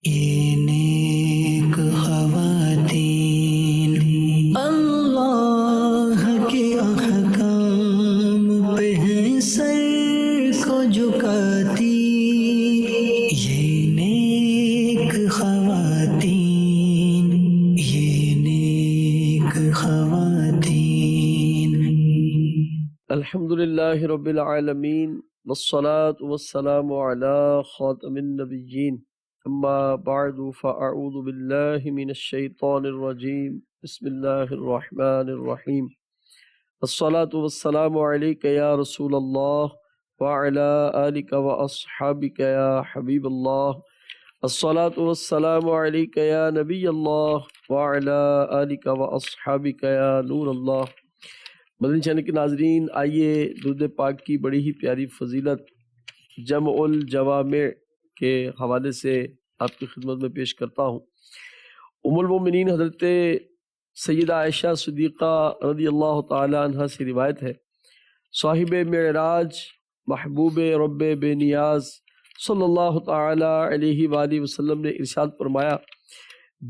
یہ نیک خواتین اللہ کے احکام پہ ہیں سر کو جھکاتی، یہ نیک خواتین، یہ نیک خواتین۔ الحمدللہ رب العالمین والصلاة والسلام علی خاتم النبیین، اما بعد فاعوذ باللہ من الشیطان الرجیم، بسم اللہ الرحمن الرحیم۔ الصلاة والسلام علیک یا رسول اللہ وعلی آلک واصحابک یا حبیب اللہ۔ الصلاة والسلام علیک یا نبی اللہ وعلی آلک واصحابک یا نور اللہ۔ مدنی چینل کے ناظرین، آئیے درود پاک کی بڑی ہی پیاری فضیلت جمع الجوامع کے حوالے سے آپ کی خدمت میں پیش کرتا ہوں۔ ام المومنین حضرت سیدہ عائشہ صدیقہ رضی اللہ تعالی عنہ سے روایت ہے، صاحب معراج محبوب رب بے نیاز صلی اللہ تعالی علیہ وآلہ وسلم نے ارشاد فرمایا،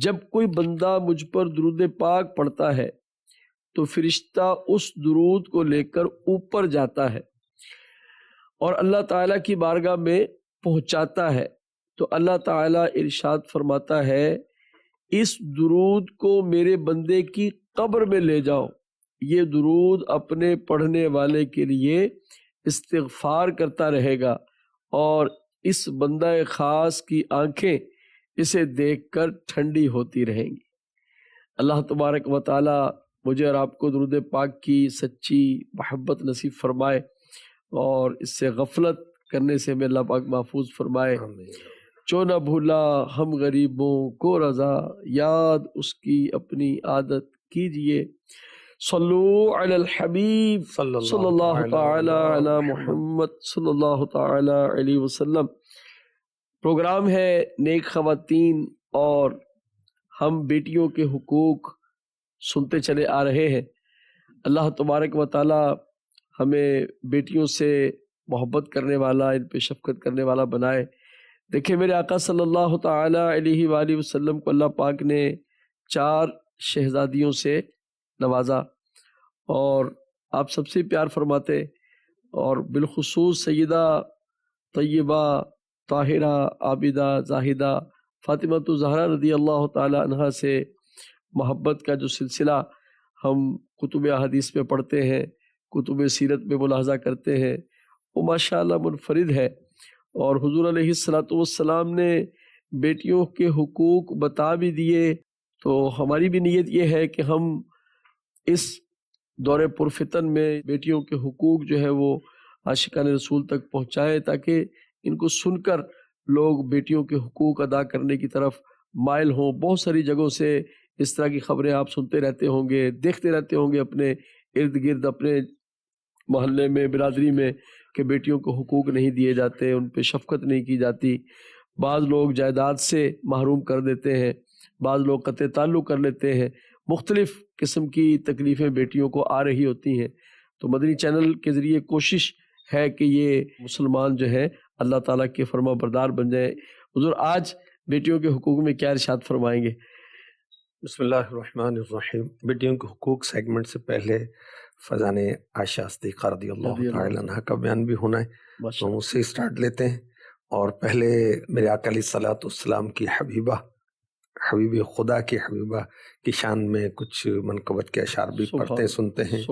جب کوئی بندہ مجھ پر درود پاک پڑھتا ہے تو فرشتہ اس درود کو لے کر اوپر جاتا ہے اور اللہ تعالیٰ کی بارگاہ میں پہنچاتا ہے، تو اللہ تعالیٰ ارشاد فرماتا ہے، اس درود کو میرے بندے کی قبر میں لے جاؤ، یہ درود اپنے پڑھنے والے کے لیے استغفار کرتا رہے گا اور اس بندہ خاص کی آنکھیں اسے دیکھ کر ٹھنڈی ہوتی رہیں گی۔ اللہ تبارک و تعالیٰ مجھے اور آپ کو درود پاک کی سچی محبت نصیب فرمائے اور اس سے غفلت کرنے سے ہمیں اللہ پاک محفوظ فرمائے۔ جو نہ بھولا ہم غریبوں کو رضا، یاد اس کی اپنی عادت کیجئے۔ صلو علی الحبیب صلی اللہ تعالی علی محمد صلی اللہ تعالی علیہ وسلم۔ پروگرام ہے نیک خواتین اور ہم بیٹیوں کے حقوق سنتے چلے آ رہے ہیں۔ اللہ تبارک و تعالی ہمیں بیٹیوں سے محبت کرنے والا، ان پہ شفقت کرنے والا بنائے۔ دیکھیں، میرے آقا صلی اللہ تعالی علیہ وآلہ وسلم کو اللہ پاک نے 4 شہزادیوں سے نوازا اور آپ سب سے پیار فرماتے، اور بالخصوص سیدہ طیبہ طاہرہ عابدہ زاہدہ فاطمہ الزہرا رضی اللہ تعالی عنہا سے محبت کا جو سلسلہ ہم کتب احادیث میں پڑھتے ہیں، کتب سیرت میں ملاحظہ کرتے ہیں، وہ ماشاءاللہ منفرد ہے۔ اور حضور علیہ السلام نے بیٹیوں کے حقوق بتا بھی دیے، تو ہماری بھی نیت یہ ہے کہ ہم اس دور پرفتن میں بیٹیوں کے حقوق جو ہے وہ عاشقان رسول تک پہنچائیں، تاکہ ان کو سن کر لوگ بیٹیوں کے حقوق ادا کرنے کی طرف مائل ہوں۔ بہت ساری جگہوں سے اس طرح کی خبریں آپ سنتے رہتے ہوں گے، دیکھتے رہتے ہوں گے اپنے ارد گرد، اپنے محلے میں، برادری میں، کہ بیٹیوں کو حقوق نہیں دیے جاتے، ان پہ شفقت نہیں کی جاتی۔ بعض لوگ جائیداد سے محروم کر دیتے ہیں، بعض لوگ قطع تعلق کر لیتے ہیں، مختلف قسم کی تکلیفیں بیٹیوں کو آ رہی ہوتی ہیں۔ تو مدنی چینل کے ذریعے کوشش ہے کہ یہ مسلمان جو ہے اللہ تعالیٰ کے فرما بردار بن جائیں۔ حضور آج بیٹیوں کے حقوق میں کیا ارشاد فرمائیں گے؟ بسم اللہ الرحمن الرحیم۔ بیٹیوں کے حقوق سیگمنٹ سے پہلے فضان عائشہ صدیقہ رضی اللہ تعالی عنہ کا بیان بھی ہونا ہے، تو ہم اس سے سٹارٹ لیتے ہیں۔ اور پہلے میرے آقا علیہ الصلوۃ والسلام کی حبیبہ، حبیب خدا کی حبیبہ کی شان میں کچھ منقبت کے اشعار بھی پڑھتے سنتے ہیں۔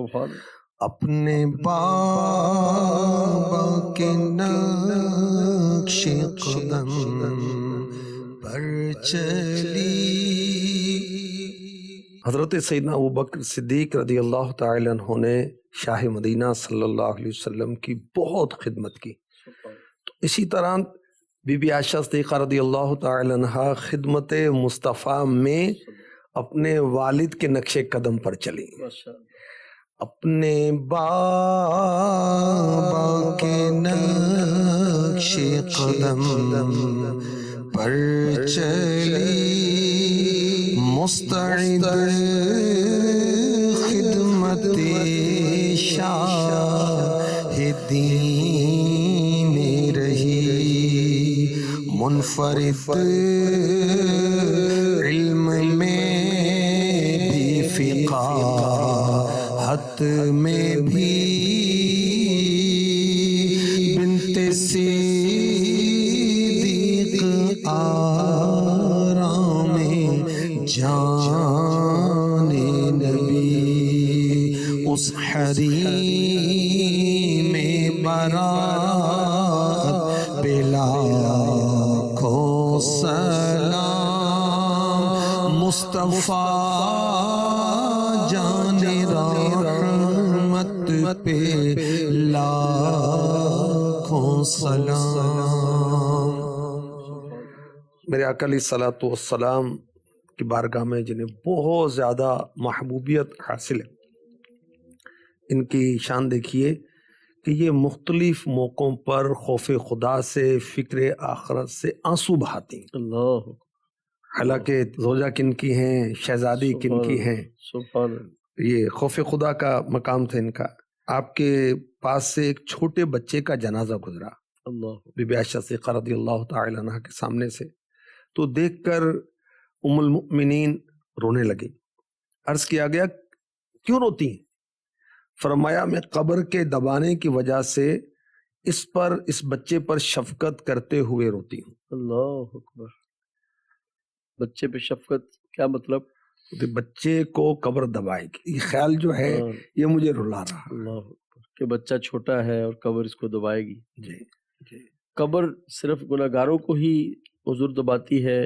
اپنے بابا کے نقش قدم پر چلی، حضرت سیدنا ابوبکر صدیق رضی اللہ تعالی عنہ نے شاہ مدینہ صلی اللہ علیہ وسلم کی بہت خدمت کی، تو اسی طرح بی بی عائشہ صدیقہ رضی اللہ تعالی عنہ خدمت مصطفیٰ میں اپنے والد کے نقش قدم پر چلی۔ اپنے بابا کے نقش قدم پر چلی، مستعد خدمت شاہ دین رہی، منفرد علم میں بھی فقاہت میں بھی بنت صدیق آرام جان نبی اس حریم برات پہ لاکھوں سلام مصطفیٰ جان رحمت پہ لاکھوں سلام۔ میرے آقا علیہ الصلوۃ والسلام کی بارگاہ میں جنہیں بہت زیادہ محبوبیت حاصل ہے، ان کی شان دیکھیے کہ یہ مختلف موقعوں پر خوف خدا سے، فکر آخرت سے آنسو بہاتی ہیں۔ اللہ حالانکہ زوجہ کن کی ہیں، شہزادی کن کی ہیں، سبحان اللہ، یہ خوف خدا کا مقام تھا ان کا۔ آپ کے پاس سے ایک چھوٹے بچے کا جنازہ گزرا اللہ بی بی عائشہ صدیقہ رضی اللہ تعالی عنہ کے سامنے سے، تو دیکھ کر ام المؤمنین رونے لگی۔ عرض کیا گیا کیوں روتی ہیں؟ فرمایا میں قبر کے دبانے کی وجہ سے اس بچے پر شفقت کرتے ہوئے روتی ہوں۔ اللہ اکبر، بچے پہ شفقت کیا مطلب؟ کہ بچے کو قبر دبائے گی، یہ خیال جو ہے یہ مجھے رلا رہا۔ اللہ اکبر، کہ بچہ چھوٹا ہے اور قبر اس کو دبائے گی۔ جی جی، قبر صرف گناہگاروں کو ہی حضور دباتی ہے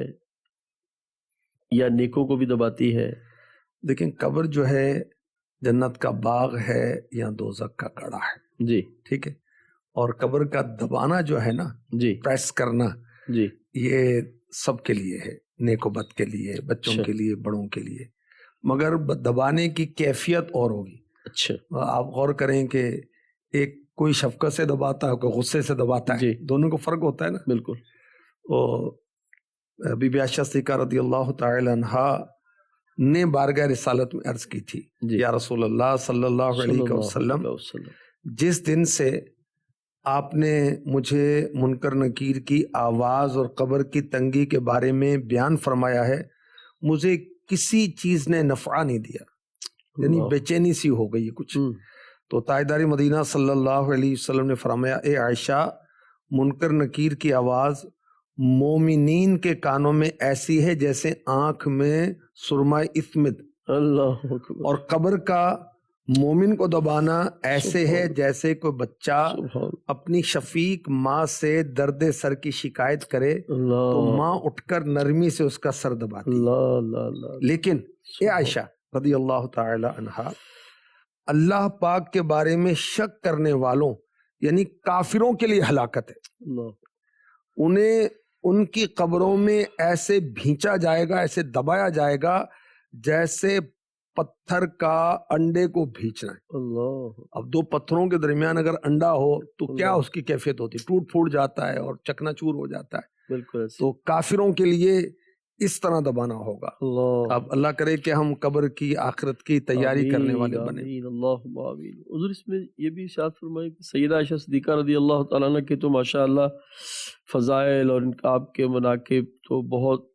یا نیکوں کو بھی دباتی ہے؟ لیکن قبر جو ہے جنت کا باغ ہے یا دوزخ کا کڑا ہے، جی ٹھیک ہے؟ اور قبر کا دبانا جو ہے نا، جی پریس کرنا، جی یہ سب کے لیے ہے، نیک و بد کے لیے، بچوں اچھا، کے لیے، بڑوں کے لیے، مگر دبانے کی کیفیت اور ہوگی۔ اچھا آپ غور کریں کہ ایک کوئی شفقت سے دباتا ہے، کوئی غصے سے دباتا ہے، جی دونوں کو فرق ہوتا ہے نا۔ بالکل، بی بی عائشہ صدیقہ رضی اللہ تعالی عنہا نے بارگاہ رسالت میں عرض کی تھی، جی یا رسول اللہ صلی اللہ صلی علیہ اللہ وسلم، علیہ وسلم، جس دن سے آپ نے مجھے منکر نکیر کی آواز اور قبر کی تنگی کے بارے میں بیان فرمایا ہے، مجھے کسی چیز نے نفع نہیں دیا، یعنی اللہ، بے چینی سی ہو گئی کچھ۔ تو تاجدار مدینہ صلی اللہ علیہ وسلم نے فرمایا، اے عائشہ، منکر نکیر کی آواز مومنین کے کانوں میں ایسی ہے جیسے آنکھ میں سرمہ اسمد، اللہ اکبر، اور قبر کا مومن کو دبانا ایسے ہے جیسے کوئی بچہ سبحان اپنی شفیق ماں سے درد سر کی شکایت کرے تو اللہ، ماں اٹھ کر نرمی سے اس کا سر دباتی ہے۔ اللہ اللہ اللہ، لیکن اے عائشہ رضی اللہ تعالی عنہا، اللہ پاک کے بارے میں شک کرنے والوں یعنی کافروں کے لیے ہلاکت ہے، اللہ، انہیں ان کی قبروں میں ایسے بھینچا جائے گا، ایسے دبایا جائے گا جیسے پتھر کا انڈے کو بھینچنا ہے۔ اللہ، اب دو پتھروں کے درمیان اگر انڈا ہو تو کیا اس کی کیفیت ہوتی ہے؟ ٹوٹ پھوٹ جاتا ہے اور چکنا چور ہو جاتا ہے۔ بالکل ایسے، تو کافروں کے لیے اس طرح دبانا ہوگا۔ اللہ، اب اللہ کرے کہ ہم قبر کی آخرت کی تیاری کرنے والے آمین بنیں۔ آمین، اللہم آمین۔ حضور اس میں یہ بھی ارشاد فرمائے کہ سیدہ عائشہ صدیقہ رضی اللہ تعالیٰ عنہ کے تو ماشاءاللہ فضائل اور ان کا آپ کے مناقب تو بہت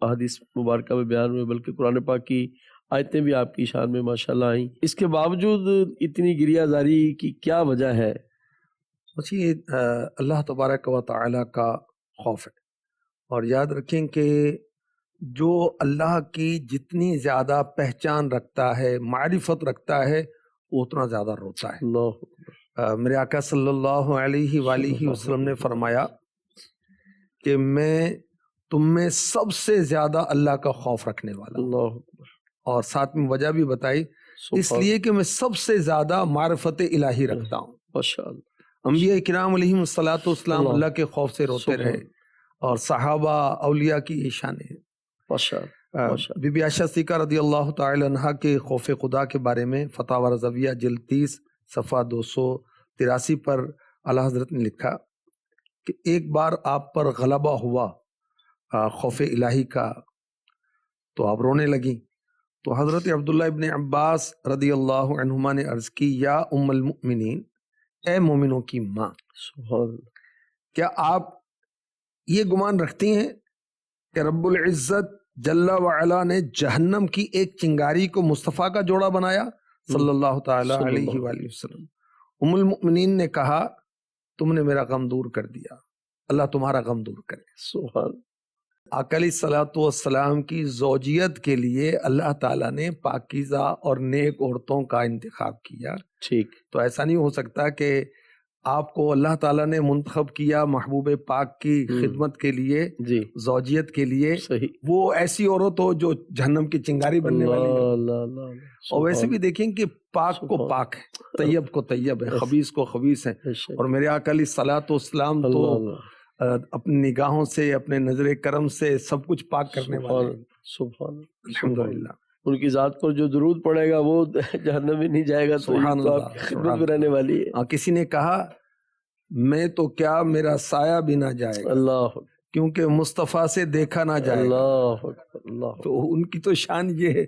احادیث مبارکہ میں بیان ہوئے، بلکہ قرآن پاک کی آیتیں بھی آپ کی شان میں ماشاءاللہ آئیں۔ اس کے باوجود اتنی گریہ زاری کی کیا وجہ ہے؟ بس یہ اللہ تبارک و تعالیٰ کا خوف ہے، اور یاد رکھیں کہ جو اللہ کی جتنی زیادہ پہچان رکھتا ہے، معرفت رکھتا ہے، وہ اتنا زیادہ روتا ہے۔ اللہ اکبر، میرے آقا صلی اللہ علیہ وآلہ وسلم نے فرمایا کہ میں تم میں سب سے زیادہ اللہ کا خوف رکھنے والا ہوں، اللہ اکبر، اور ساتھ میں وجہ بھی بتائی، اس سبحان لیے کہ میں سب سے زیادہ معرفت الہی رکھتا ہوں۔ ماشاءاللہ، انبیاء کرام علیہم الصلاۃ والسلام اللہ کے خوف سے روتے سبحان، رہے، اور صحابہ اولیاء کی یہ شان ہے۔ ماشاءاللہ، ماشاءاللہ، بی بی عائشہ صدیقہ رضی اللہ تعالی عنہا کے خوف خدا کے بارے میں فتاوی رضویہ جلد 30 صفحہ 283 پر اعلیٰ حضرت نے لکھا کہ ایک بار آپ پر غلبہ ہوا خوف الہی کا، تو آپ رونے لگیں، تو حضرت عبداللہ ابن عباس رضی اللہ عنہما نے عرض کی، یا ام المؤمنین، اے مومنوں کی ماں، سبحان اللہ، کیا آپ یہ گمان رکھتی ہیں کہ رب العزت جل وعلا نے جہنم کی ایک چنگاری کو مصطفیٰ کا جوڑا بنایا صلی اللہ تعالی علیہ وآلہ وسلم. ام المؤمنین نے کہا تم نے میرا غم دور کر دیا، اللہ تمہارا غم دور کرے. سبحان. آقا علیہ الصلوۃ والسلام کی زوجیت کے لیے اللہ تعالیٰ نے پاکیزہ اور نیک عورتوں کا انتخاب کیا. ٹھیک. تو ایسا نہیں ہو سکتا کہ آپ کو اللہ تعالیٰ نے منتخب کیا محبوب پاک کی خدمت کے لیے، جی زوجیت کے لیے، صحیح. وہ ایسی عورت ہو جو جہنم کی چنگاری بننے والی ہو. اللہ. اور ویسے بھی دیکھیں کہ پاک کو پاک ہے، طیب کو طیب ہے، خبیث کو خبیث ہے. اور میرے آقا علیہ الصلوۃ والسلام تو اپنی نگاہوں سے، اپنے نظر کرم سے سب کچھ پاک کرنے والے ہیں. سبحان. الحمدللہ. ان کی ذات پر جو درود پڑے گا وہ جہنم میں نہیں جائے گا. تو سبحان یہ تو اللہ، آپ کی خدمت میں رہنے والی ہے. کسی نے کہا میں تو کیا میرا سایہ بھی نہ جائے گا اللہ کیونکہ مصطفیٰ سے دیکھا نہ جائے گا. اللہ. تو ان کی تو شان یہ ہے.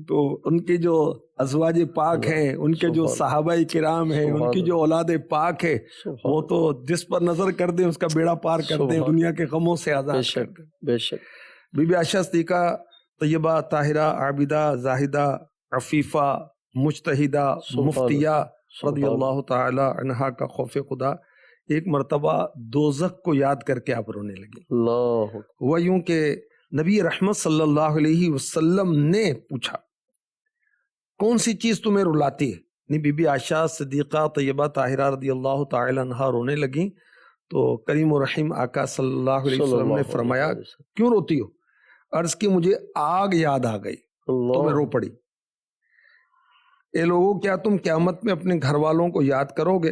تو ان کے جو ازواج پاک ہیں، ان کے جو صحابہ کرام ہیں، ان کی جو اولاد پاک ہے، وہ تو جس پر نظر کر دیں اس کا بیڑا پار کر دیں، دنیا کے غموں سے آزاد کر دیں. بے شک. بی بی عائشہ صدیقہ طیبہ طاہرہ عابدہ زاہدہ عفیفہ مجتہدہ مفتیہ رضی اللہ تعالی عنہا کا خوف خدا ایک مرتبہ دوزخ کو یاد کر کے آپ رونے لگے. اللہ. وہ یوں کہ نبی رحمت صلی اللہ علیہ وسلم نے پوچھا کون سی چیز تمہیں رلاتی ہے؟ بی بی عائشہ صدیقہ طیبہ طاہرہ رضی اللہ تعالی عنہا رونے لگیں. تو کریم و رحیم آقا صلی اللہ علیہ وسلم نے فرمایا کیوں روتی ہو؟ عرض کی مجھے آگ یاد آ گئی تو میں رو پڑی. اے لوگوں کیا تم قیامت میں اپنے گھر والوں کو یاد کرو گے؟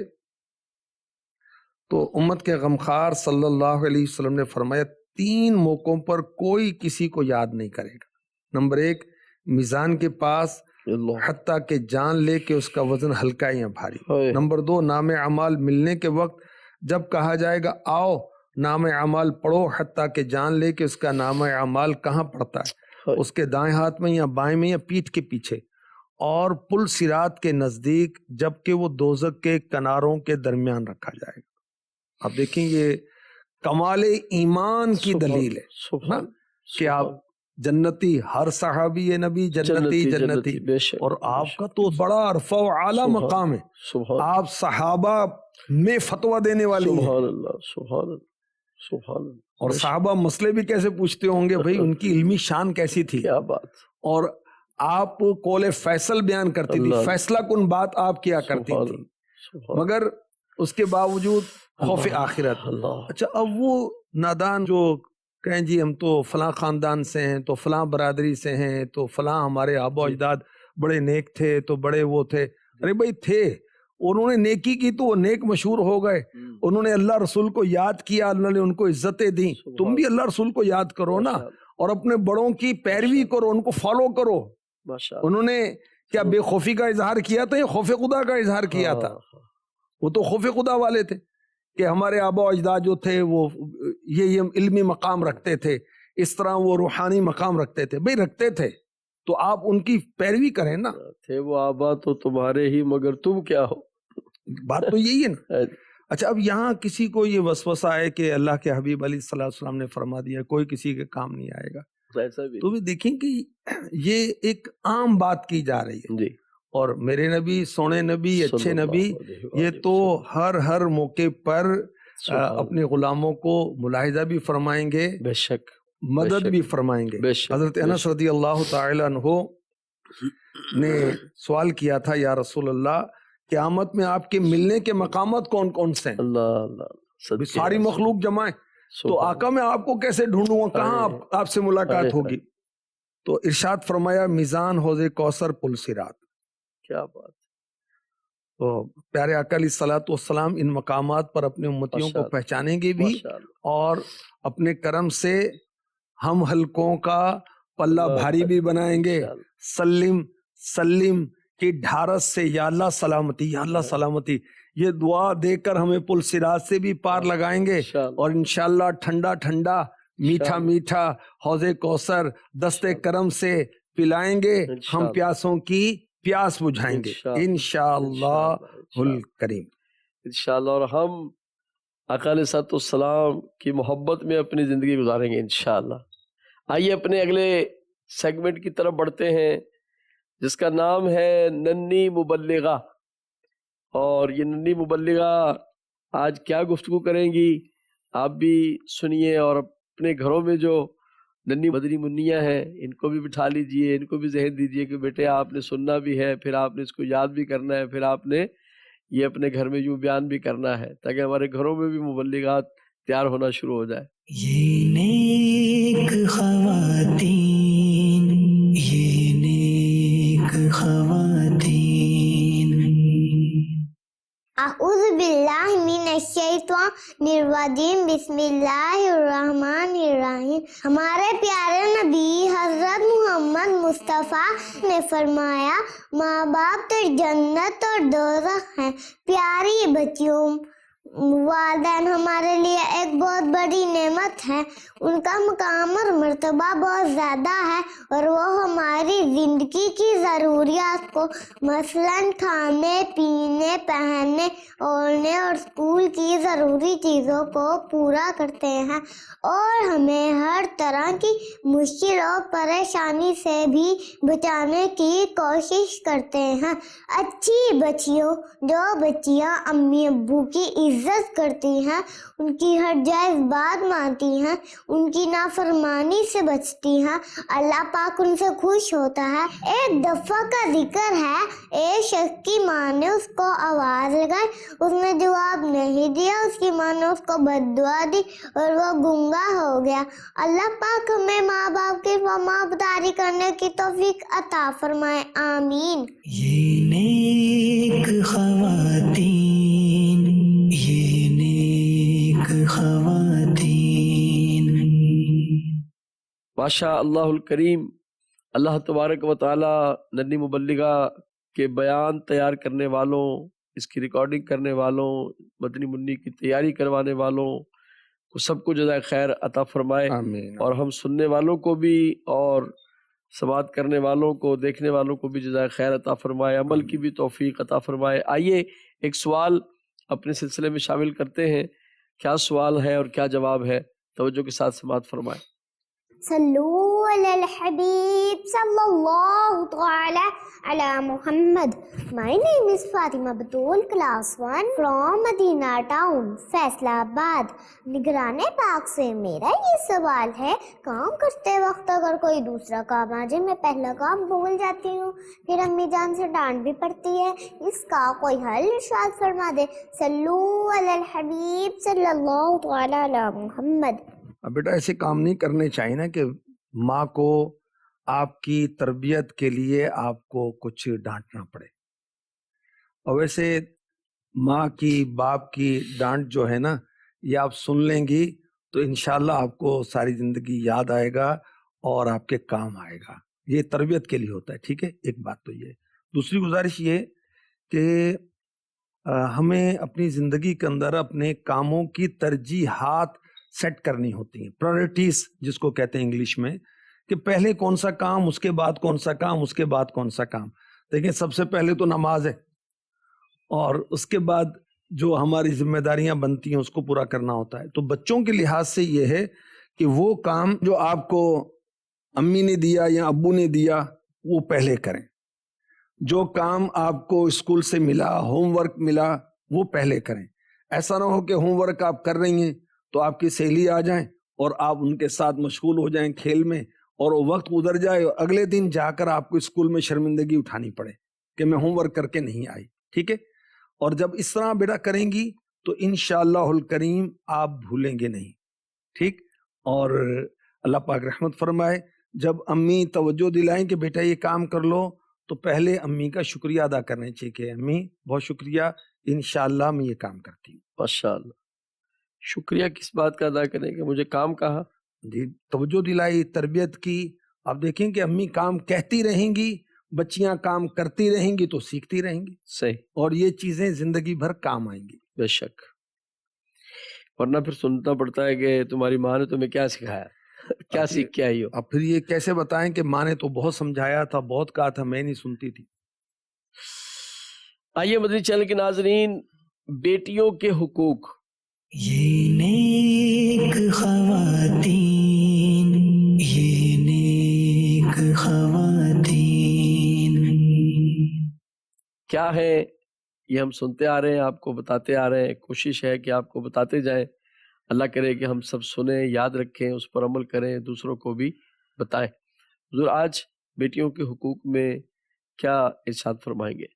تو امت کے غمخوار صلی اللہ علیہ وسلم نے فرمایا 3 موقعوں پر کوئی کسی کو یاد نہیں کرے گا. نمبر 1 میزان کے پاس حتیٰ کہ جان لے کے اس کا وزن ہلکا یا بھاری. نمبر 2 نام اعمال ملنے کے وقت جب کہا جائے گا آؤ نام اعمال پڑھو حتیٰ کہ جان لے کہ اس کا نام اعمال کہاں پڑتا ہے، اس کے دائیں ہاتھ میں یا بائیں میں یا پیٹھ کے پیچھے، اور پل صراط کے نزدیک جبکہ وہ دوزخ کے کناروں کے درمیان رکھا جائے گا. آپ دیکھیں یہ کمال ایمان کی دلیل ہے کہ آپ جنتی، ہر صحابی نبی جنتی اور آپ کا تو بڑا عرفہ و اعلیٰ مقام ہے. آپ صحابہ میں فتویٰ دینے والے ہیں. سبحان اللہ. اور صحابہ مسئلے بھی کیسے پوچھتے ہوں گے بھائی، ان کی علمی شان کیسی تھی. کیا بات. اور آپ قول فیصل بیان کرتی تھی، فیصلہ کن بات آپ کیا کرتی تھی، مگر اس کے باوجود خوف آخرت. اچھا اب وہ نادان جو کہیں جی ہم تو فلاں خاندان سے ہیں، تو فلاں برادری سے ہیں، تو فلاں ہمارے آبا و اجداد بڑے نیک تھے، تو بڑے وہ تھے. ارے بھائی تھے، انہوں نے نیکی کی تو وہ نیک مشہور ہو گئے. انہوں نے اللہ رسول کو یاد کیا، اللہ نے ان کو عزتیں دیں. تم بھی اللہ رسول کو یاد کرو نا، اور اپنے بڑوں کی پیروی کرو، ان کو فالو کرو. انہوں نے کیا بے خوفی کا اظہار کیا تھا یا خوف خدا کا اظہار کیا تھا؟ وہ تو خوف خدا والے تھے کہ ہمارے آبا و اجداد جو تھے وہ یہ علمی مقام رکھتے تھے، اس طرح وہ روحانی مقام رکھتے تھے. بھئی رکھتے تھے تو آپ ان کی پیروی کریں نا. تھے وہ آبا تو تمہارے ہی، مگر تم کیا ہو. بات تو یہی ہے نا. اچھا اب یہاں کسی کو یہ وسوسہ ہے کہ اللہ کے حبیب علیہ الصلوۃ والسلام نے فرما دیا کوئی کسی کے کام نہیں آئے گا، تو بھی دیکھیں کہ یہ ایک عام بات کی جا رہی ہے. اور میرے نبی، سونے نبی، اچھے نبی، یہ تو ہر موقع پر اپنے غلاموں کو ملاحظہ بھی فرمائیں گے، بے شک مدد بھی فرمائیں گے. حضرت انس رضی اللہ تعالی عنہ نے سوال کیا تھا یا رسول اللہ قیامت میں آپ کے ملنے کے مقامات کون کون سے ہیں؟ اللہ ساری مخلوق جمع ہے تو آقا میں آپ کو کیسے ڈھونڈوں گا، کہاں آپ سے ملاقات ہوگی؟ تو ارشاد فرمایا میزان، حوض کوثر، پل صراط. کیا بات. تو پیارے آقا علیہ الصلوۃ والسلام ان مقامات پر اپنے امتیوں کو پہچانیں گے بھی، اور اپنے کرم سے ہم حلقوں کا پلہ بھاری بھی بنائیں گے. سلم سلم کی ڈھارس سے یا اللہ سلامتی، یا اللہ سلامتی، یہ دعا دے کر ہمیں پل صراط سے بھی پار لگائیں گے، اور انشاءاللہ ٹھنڈا ٹھنڈا میٹھا میٹھا حوض کوثر دست کرم سے پلائیں گے، ہم پیاسوں کی پیاس بجھائیں گے انشاءاللہ الکریم. انشاءاللہ. اور ہم آقا علیہ الصلوۃ والسلام کی محبت میں اپنی زندگی گزاریں گے انشاءاللہ۔ آئیے اپنے اگلے سیگمنٹ کی طرف بڑھتے ہیں جس کا نام ہے ننھی مبلغہ، اور یہ ننھی مبلغہ آج کیا گفتگو کریں گی آپ بھی سنیے، اور اپنے گھروں میں جو ننھی مدنی منیاں ہیں ان کو بھی بٹھا لیجئے، ان کو بھی ذہن دیجئے کہ بیٹے آپ نے سننا بھی ہے، پھر آپ نے اس کو یاد بھی کرنا ہے، پھر آپ نے یہ اپنے گھر میں یوں بیان بھی کرنا ہے تاکہ ہمارے گھروں میں بھی مبلغات تیار ہونا شروع ہو جائے۔ یہ نیک خواتین، یہ نیک خواتین۔ اعوذ باللہ من الشیطان الرجیم، بسم اللہ الرحمن الرحیم۔ ہمارے پیارے نبی حضرت محمد مصطفیٰ نے فرمایا ماں باپ تو جنت اور دوزخ ہیں۔ پیاری بچیوں، والدین ہمارے لیے ایک بہت بڑی نعمت ہے، ان کا مقام اور مرتبہ بہت زیادہ ہے، اور وہ ہماری زندگی کی ضروریات کو مثلاً کھانے پینے، پہننے اوڑھنے اور اسکول کی ضروری چیزوں کو پورا کرتے ہیں، اور ہمیں ہر طرح کی مشکل اور پریشانی سے بھی بچانے کی کوشش کرتے ہیں۔ اچھی بچیوں، جو بچیاں امی ابو کی عزت کرتی ہیں، ان کی ہر جائز بات مانتی ہیں، ان کی نافرمانی سے بچتی ہیں، اللہ پاک ان سے خوش ہوتا ہے۔ ایک دفعہ کا ذکر ہے، ایک شخص کی ماں نے اس کو آواز لگائی، اس نے جواب نہیں دیا، اس کی ماں نے اس کو بد دعا دی اور وہ گنگا ہو گیا۔ اللہ پاک ہمیں ماں باپ کی فرمانبرداری کرنے کی توفیق عطا فرمائے، آمین۔ یہ نیک خواتین، یہ نیک خواتین۔ ماشاء اللہ الکریم، اللہ تبارک و تعالی ننھی مبلغہ کے بیان تیار کرنے والوں، اس کی ریکارڈنگ کرنے والوں، مدنی منی کی تیاری کروانے والوں کو سب کو جزائے خیر عطا فرمائے، آمین۔ اور ہم سننے والوں کو بھی اور سماعت کرنے والوں کو، دیکھنے والوں کو بھی جزائے خیر عطا فرمائے، عمل کی بھی توفیق عطا فرمائے۔ آئیے ایک سوال اپنے سلسلے میں شامل کرتے ہیں، کیا سوال ہے اور کیا جواب ہے، توجہ کے ساتھ سماعت فرمائے۔ صلو علی الحبیب صلی اللہ تعالی علی محمد۔ My name is Fatima Batul, class 1 from Medina Town, فیصلہ آباد۔ نگران پاک سے میرا یہ سوال ہے، کام کرتے وقت اگر کوئی دوسرا کام آ جائے، میں پہلا کام بھول جاتی ہوں، پھر امی جان سے ڈانٹ بھی پڑتی ہے، اس کا کوئی حل ارشاد فرما دے۔ صلو علی الحبیب صلی اللہ تعالی علی محمد۔ اب بیٹا ایسے کام نہیں کرنے چاہیے نا کہ ماں کو آپ کی تربیت کے لیے آپ کو کچھ ڈانٹنا پڑے، اور ویسے ماں کی باپ کی ڈانٹ جو ہے نا یہ آپ سن لیں گی تو انشاءاللہ آپ کو ساری زندگی یاد آئے گا اور آپ کے کام آئے گا۔ یہ تربیت کے لیے ہوتا ہے، ٹھیک ہے، ایک بات تو یہ۔ دوسری گزارش یہ کہ ہمیں اپنی زندگی کے اندر اپنے کاموں کی ترجیحات سیٹ کرنی ہوتی ہیں، پرائرٹیز جس کو کہتے ہیں انگلش میں، کہ پہلے کون سا کام، اس کے بعد کون سا کام، اس کے بعد کون سا کام۔ دیکھیں سب سے پہلے تو نماز ہے، اور اس کے بعد جو ہماری ذمہ داریاں بنتی ہیں اس کو پورا کرنا ہوتا ہے۔ تو بچوں کے لحاظ سے یہ ہے کہ وہ کام جو آپ کو امی نے دیا یا ابو نے دیا وہ پہلے کریں، جو کام آپ کو اسکول سے ملا، ہوم ورک ملا، وہ پہلے کریں۔ ایسا نہ ہو کہ ہوم ورک آپ کر رہی ہیں تو آپ کی سہیلی آ جائیں اور آپ ان کے ساتھ مشغول ہو جائیں کھیل میں، اور وہ وقت گزر جائے اور اگلے دن جا کر آپ کو اسکول میں شرمندگی اٹھانی پڑے کہ میں ہوم ورک کر کے نہیں آئی، ٹھیک ہے۔ اور جب اس طرح بیٹا کریں گی تو انشاءاللہ الکریم آپ بھولیں گے نہیں، ٹھیک۔ اور اللہ پاک رحمت فرمائے، جب امی توجہ دلائیں کہ بیٹا یہ کام کر لو تو پہلے امی کا شکریہ ادا کرنا چاہیے کہ امی بہت شکریہ، انشاءاللہ میں یہ کام کرتی ہوں۔ ماشاءاللہ، شکریہ کس بات کا ادا کریں کہ مجھے کام کہا، جی توجہ دلائی، تربیت کی۔ آپ دیکھیں کہ امی کام کہتی رہیں گی، بچیاں کام کرتی رہیں گی تو سیکھتی رہیں گی، صحیح، اور یہ چیزیں زندگی بھر کام آئیں گی۔ بے شک، ورنہ پھر سننا پڑتا ہے کہ تمہاری ماں نے تمہیں کیا سکھایا، کیا سیکھ کے آئی ہو۔ اب پھر یہ کیسے بتائیں کہ ماں نے تو بہت سمجھایا تھا، بہت کہا تھا، میں نہیں سنتی تھی۔ آئیے مدنی چینل کے ناظرین، بیٹیوں کے حقوق، یہ نیک خواتین، یہ نیک خواتین کیا ہے یہ ہم سنتے آ رہے ہیں، آپ کو بتاتے آ رہے ہیں، کوشش ہے کہ آپ کو بتاتے جائیں۔ اللہ کرے کہ ہم سب سنیں، یاد رکھیں، اس پر عمل کریں، دوسروں کو بھی بتائیں۔ حضور آج بیٹیوں کے حقوق میں کیا ارشاد فرمائیں گے؟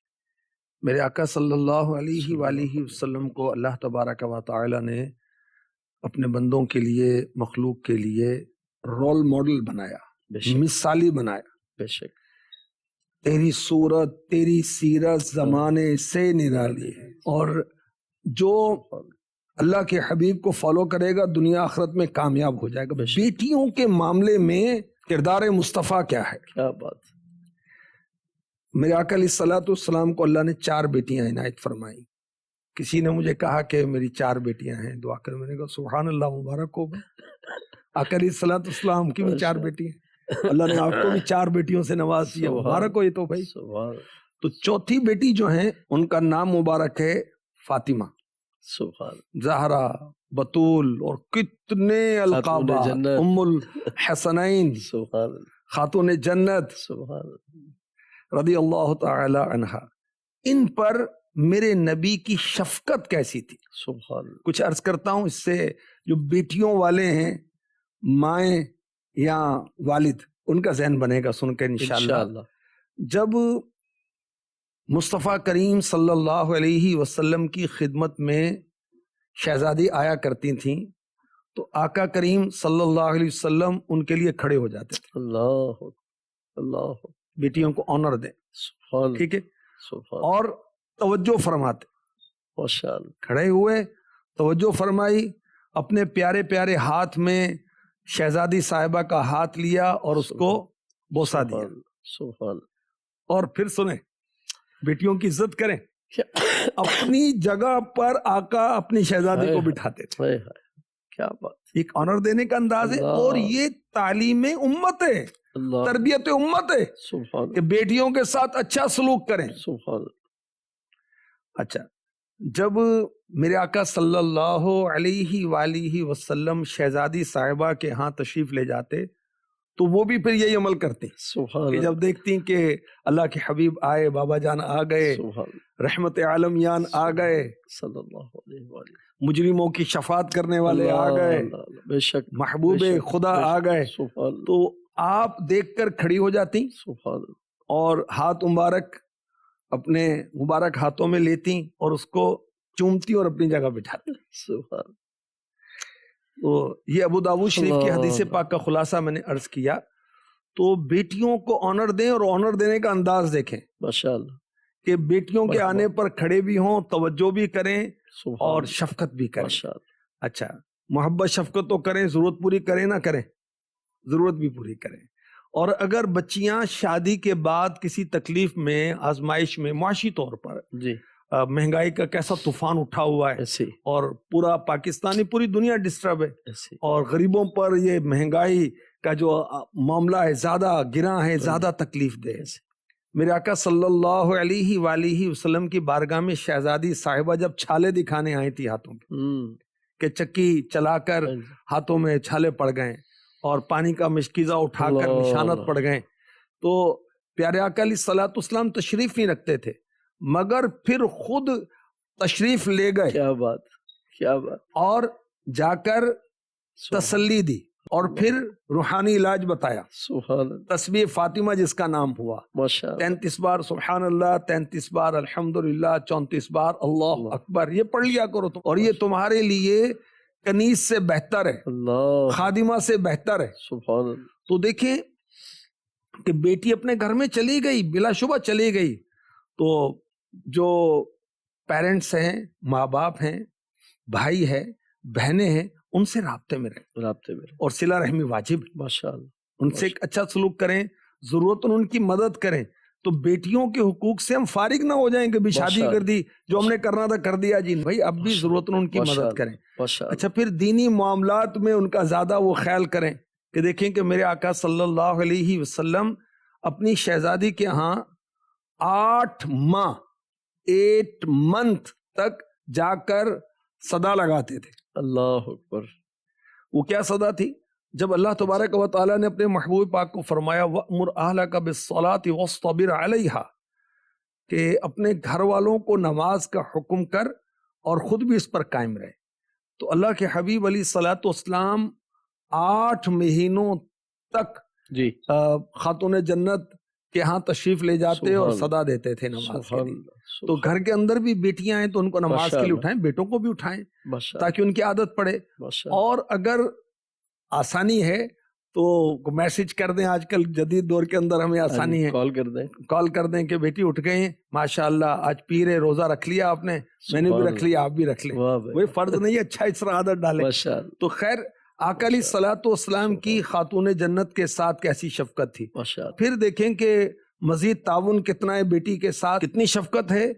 میرے آقا صلی اللہ علیہ وآلہ وسلم کو اللہ تبارک و تعالی نے اپنے بندوں کے لیے، مخلوق کے لیے رول ماڈل بنایا، بے شک مثالی بنایا۔ بے شک تیری صورت، تیری سیرت زمانے سے نرالی ہے، اور جو اللہ کے حبیب کو فالو کرے گا دنیا آخرت میں کامیاب ہو جائے گا۔ بیٹیوں کے معاملے میں کردار مصطفیٰ کیا ہے؟ کیا بات! میرے آقا علیہ الصلوۃ والسلام کو اللہ نے 4 بیٹیاں عنایت فرمائی۔ کسی نے مجھے کہا کہ میری 4 بیٹیاں ہیں، دعا کر۔ میں نے کہا سبحان اللہ، مبارک ہو۔ آقا علیہ الصلوۃ والسلام کی بھی 4 بیٹی ہیں، اللہ نے آپ کو بھی 4 بیٹیوں سے نواز دیا، مبارک ہو۔ یہ تو بھائی تو چوتھی بیٹی جو ہیں ان کا نام مبارک ہے فاطمہ، سبحان زہرا، بطول، اور کتنے القابات، ام الحسنین، سبحان خاتون جنت سبحان رضی اللہ تعالی عنہا۔ ان پر میرے نبی کی شفقت کیسی تھی، سبحان کچھ عرض کرتا ہوں، اس سے جو بیٹیوں والے ہیں، مائیں یا والد، ان کا ذہن بنے گا سن کے انشاءاللہ۔ جب مصطفیٰ کریم صلی اللہ علیہ وسلم کی خدمت میں شہزادی آیا کرتی تھیں تو آقا کریم صلی اللہ علیہ وسلم ان کے لیے کھڑے ہو جاتے تھے۔ اللہ اللہ بیٹیوں کو آنر دیں، سبحان ٹھیک ہے، سبحان اور توجہ فرماتے، ماشاءاللہ، کھڑے ہوئے، توجہ فرمائی، اپنے پیارے پیارے ہاتھ میں شہزادی صاحبہ کا ہاتھ لیا اور اس کو بوسہ دیا۔ سبحان اور پھر سنیں، بیٹیوں کی عزت کریں۔ اپنی جگہ پر آقا اپنی شہزادی کو بٹھاتے تھے، کیا بات! ایک آنر دینے کا انداز ہے، اور یہ تعلیم امت ہے، تربیت امت ہے سبحان کہ بیٹیوں کے ساتھ اچھا سلوک کریں۔ سبحان اچھا، جب میرے آقا صلی اللہ علیہ وآلہ وسلم شہزادی صاحبہ کے ہاں تشریف لے جاتے تو وہ بھی پھر یہی عمل کرتے سبحان کہ جب دیکھتی کہ اللہ کے حبیب آئے، بابا جان آ گئے، سبحان رحمت عالمیان آ گئے، صلی اللہ علیہ وآلہ مجرموں کی شفاعت کرنے والے آ گئے، بے شک محبوب خدا آ گئے، سبحان تو آپ دیکھ کر کھڑی ہو جاتی سبحان اور ہاتھ مبارک اپنے مبارک ہاتھوں میں لیتی اور اس کو چومتی اور اپنی جگہ بٹھاتی۔ سبحان تو یہ ابو داؤد شریف کی حدیث پاک کا خلاصہ میں نے عرض کیا۔ تو بیٹیوں کو آنر دیں، اور آنر دینے کا انداز دیکھیں ماشاءاللہ، کہ بیٹیوں کے آنے پر کھڑے بھی ہوں، توجہ بھی کریں اور سبحان شفقت بھی کریں۔ ماشاءاللہ، اچھا، محبت شفقت تو کریں، ضرورت پوری کریں نہ کریں، ضرورت بھی پوری کریں۔ اور اگر بچیاں شادی کے بعد کسی تکلیف میں، آزمائش میں، معاشی طور پر جی مہنگائی کا کیسا طوفان اٹھا ہوا ہے، ایسے اور پورا پاکستانی، پوری دنیا ڈسٹرب ہے، ایسے اور غریبوں پر یہ مہنگائی کا جو معاملہ ہے زیادہ گراں ہے، زیادہ تکلیف دہ ہے۔ میرے آقا صلی اللہ علیہ وآلہ وسلم کی بارگاہ میں شہزادی صاحبہ جب چھالے دکھانے آئی تھی ہاتھوں میں، کہ چکی چلا کر ہاتھوں میں چھالے پڑ گئے اور پانی کا مشکیزہ اٹھا کر نشانت پڑ گئے، تو پیارے آقا علیہ الصلوۃ والسلام تشریف نہیں رکھتے تھے، مگر پھر خود تشریف لے گئے، کیا بات، کیا بات! اور جا کر تسلی دی، اور پھر روحانی علاج بتایا۔ سبحان اللہ، تسبیح فاطمہ جس کا نام ہوا، ماشاءاللہ، 33 بار سبحان اللہ، 33 بار الحمدللہ، 34 بار اللہ اکبر، یہ پڑھ لیا کرو تم، اور یہ تمہارے لیے کنیز سے بہتر ہے، اللہ، خادمہ سے بہتر ہے۔ سبحان اللہ، تو دیکھیں کہ بیٹی اپنے گھر میں چلی گئی، بلا شبہ چلی گئی، تو جو پیرنٹس ہیں، ماں باپ ہیں، بھائی ہے، بہنیں ہیں، ان سے رابطے میں رہیں، رابطے میں، اور صلہ رحمی واجب ہے، ماشاءاللہ، ان سے ایک اچھا سلوک کریں، ضرورت ان کی مدد کریں۔ تو بیٹیوں کے حقوق سے ہم فارغ نہ ہو جائیں کہ بھی شادی کر دی، جو ہم نے کرنا تھا کر دیا جی، بھائی اب بھی ضرورت ان کی مدد کریں۔ اچھا، پھر دینی معاملات میں ان کا زیادہ وہ خیال کریں کہ دیکھیں کہ میرے آقا صلی اللہ علیہ وسلم اپنی شہزادی کے ہاں 8 ماہ 8 منتھ تک جا کر صدا لگاتے تھے، اللہ اکبر. وہ کیا صدا تھی؟ جب اللہ تبارک و تعالیٰ نے اپنے محبوب پاک کو فرمایا وَأْمُرْ أَهْلَكَ بِالصَّلَاةِ وَاصْطَبِرْ عَلَيْهَا، کہ اپنے گھر والوں کو نماز کا حکم کر اور خود بھی اس پر قائم رہے. تو اللہ کے حبیب علیہ الصلوۃ والسلام 8 مہینوں تک جی خاتون جنت کے ہاں تشریف لے جاتے اور صدا دیتے تھے نماز کے لیے. تو گھر کے اندر بھی بیٹیاں ہیں تو ان کو نماز کے لیے اٹھائیں، بیٹوں کو بھی اٹھائیں تاکہ ان کی عادت پڑے. اور اگر آسانی ہے تو میسج کر دیں، آج کل جدید دور کے اندر ہمیں آسانی ہے، کال کر دیں کہ بیٹی اٹھ گئے ہیں ماشاءاللہ، آج پی رہے، روزہ رکھ لیا آپ نے، میں نے بھی رکھ لیا، آپ بھی رکھ لیں. وہی فرض نہیں ہے، اچھا اس طرح عادت ڈالیں. تو خیر آقا علیہ الصلوۃ والسلام کی خاتون جنت کے ساتھ کیسی شفقت تھی. پھر دیکھیں کہ مزید تعاون کتنا ہے بیٹی کے ساتھ، کتنی شفقت ہے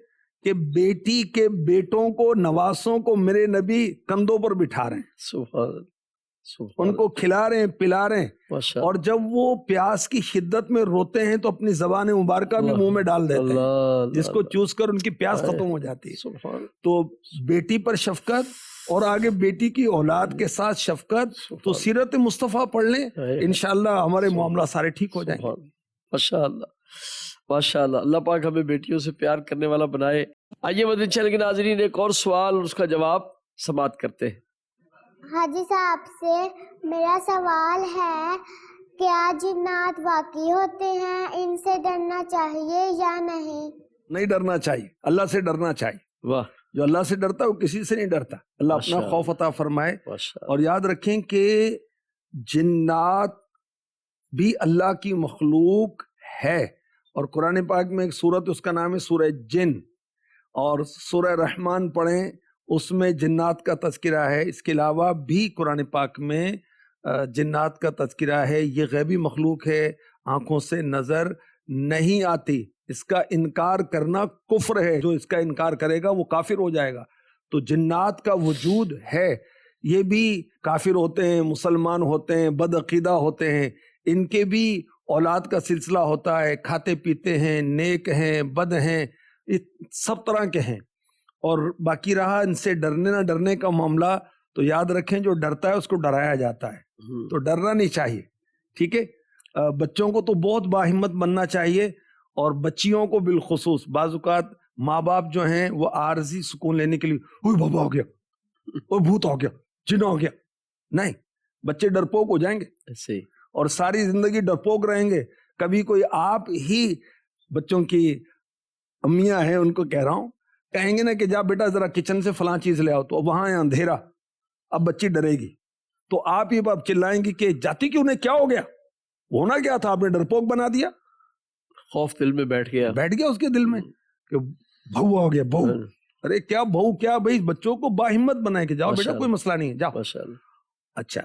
کہ بیٹی کے بیٹوں کو، نواسوں کو میرے نبی کندھوں پر بٹھا رہے ہیں، ان کو کھلا رہے ہیں، پلا رہے ہیں. اور جب وہ پیاس کی شدت میں روتے ہیں تو اپنی زبان مبارکہ بھی منہ میں ڈال دیتے ہیں، جس کو چوس کر ان کی پیاس ختم ہو جاتی ہے. تو بیٹی پر شفقت اور آگے بیٹی کی اولاد کے ساتھ شفقت. تو سیرت مصطفیٰ پڑھ لیں، انشاءاللہ ہمارے معاملہ سارے ٹھیک ہو جائیں گے. ماشاءاللہ ماشاءاللہ. اللہ پاک ہمیں بیٹیوں سے پیار کرنے والا بنائے. آئیے مدنی چینل کے ناظرین ایک اور سوال اور اس کا جواب سماعت کرتے ہیں. حاجی صاحب سے میرا سوال ہے، کیا جنات واقعی ہوتے ہیں؟ ان سے ڈرنا چاہیے یا نہیں؟ نہیں ڈرنا چاہیے، اللہ سے ڈرنا چاہیے. واہ. جو اللہ سے ڈرتا ہے وہ کسی سے نہیں ڈرتا. اللہ اپنا خوف عطا فرمائے. اور یاد رکھیں کہ جنات بھی اللہ کی مخلوق ہے، اور قرآن پاک میں ایک سورت اس کا نام ہے سورہ جن، اور سورہ رحمان پڑھیں اس میں جنات کا تذکرہ ہے. اس کے علاوہ بھی قرآن پاک میں جنات کا تذکرہ ہے. یہ غیبی مخلوق ہے، آنکھوں سے نظر نہیں آتی. اس کا انکار کرنا کفر ہے، جو اس کا انکار کرے گا وہ کافر ہو جائے گا. تو جنات کا وجود ہے، یہ بھی کافر ہوتے ہیں، مسلمان ہوتے ہیں، بد عقیدہ ہوتے ہیں، ان کے بھی اولاد کا سلسلہ ہوتا ہے، کھاتے پیتے ہیں، نیک ہیں، بد ہیں، سب طرح کے ہیں. اور باقی رہا ان سے ڈرنے نہ ڈرنے کا معاملہ، تو یاد رکھیں جو ڈرتا ہے اس کو ڈرایا جاتا ہے، تو ڈرنا نہیں چاہیے. ٹھیک ہے. بچوں کو تو بہت باہمت بننا چاہیے، اور بچیوں کو بالخصوص. بعض اوقات ماں باپ جو ہیں وہ عارضی سکون لینے کے لیے اوہ بابا ہو گیا، اوہ بھوت ہو گیا، جن ہو گیا، نہیں، بچے ڈرپوک ہو جائیں گے اور ساری زندگی ڈرپوک رہیں گے. کبھی کوئی آپ ہی بچوں کی امیاں ہیں ان کو کہہ رہا ہوں، کہیں گے نا کہ جا بیٹا ذرا کچن سے فلاں چیز لے آؤ، تو وہاں ہے اندھیرا، اب بچی ڈرے گی، تو آپ ہی اب چلائیں گی کہ جاتی کیوں نہیں، کیا ہو گیا، ہونا کیا تھا، آپ نے ڈرپوک بنا دیا. خوف دل میں بیٹھ گیا اس کے دل میں کہ بہو ہو گیا، بہو. ارے کیا بہو کیا بھائی، بچوں کو باہمت بنائے کہ جاؤ بیٹا کوئی مسئلہ نہیں ہے، جاؤ. اچھا،